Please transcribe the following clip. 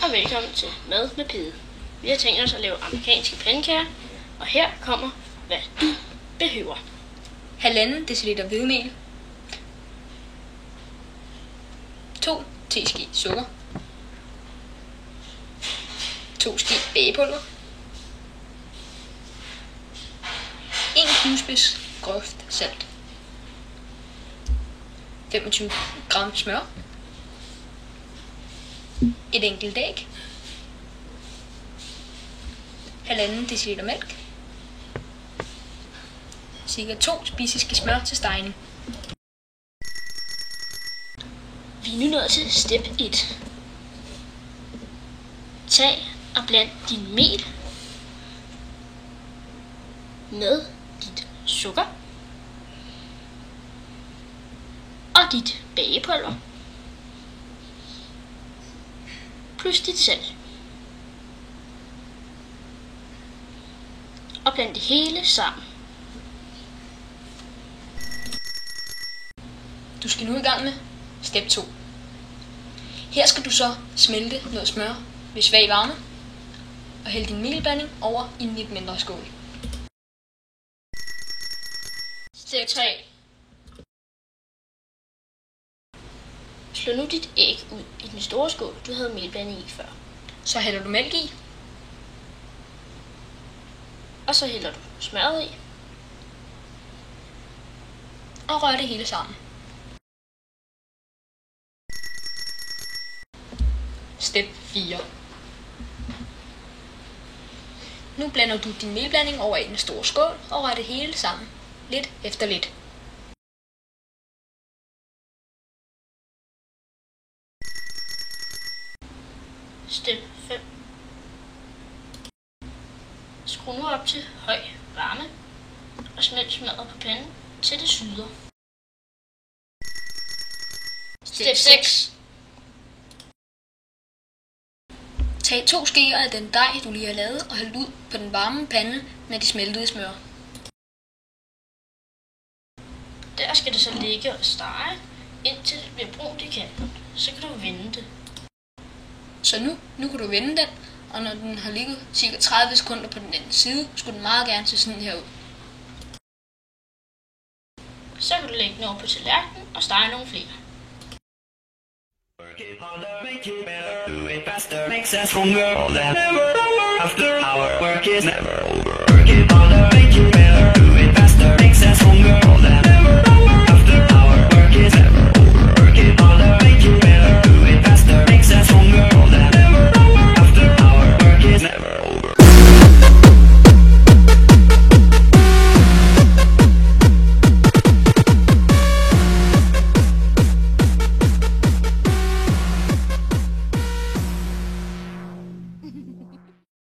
og velkommen til Mad med Pede. Vi har tænkt os at lave amerikanske pandekager, og her kommer, hvad du behøver. 1,5 deciliter hvedemel, 2 teske sukker, 2 ske bagepulver, 1 knivspids groft salt, 25 gram smør, et enkelt æg, 1,5 deciliter mælk, ca. 2 spiseske smør til stegning. Vi er nu nået til step 1. Tag og bland din mel med dit sukker og dit bagepulver plus dit salt. Og bland det hele sammen. Du skal nu i gang med step 2. Her skal du så smelte noget smør ved svag varme og hælde din melblanding over i en lidt mindre skål. Step 3. Slå nu dit æg ud i den store skål, du havde melblanding i før. Så hælder du mælk i, og så hælder du smøret i og rør det hele sammen. Step 4. Nu blander du din melblanding over i en stor skål og rør det hele sammen, lidt efter lidt. Step 5. Skru nu op til høj varme og smelt smøret på panden til det syder. Step 6. Tag 2 skeer af den dej, du lige har lavet, og hæld ud på den varme pande med det smeltede smør. Der skal det så ligge og stege, indtil det bliver brunt i kanten. Så kan du vende det. Så nu kan du vende den, og når den har ligget ca. 30 sekunder på den anden side, skulle den meget gerne se sådan her ud. Så kan du lægge den over på tallerkenen og stege nogle flere. Work it harder, make it better, do it faster, makes us stronger than ever. After our work is never over. Work it harder, make it better, do it faster, makes us stronger than ever.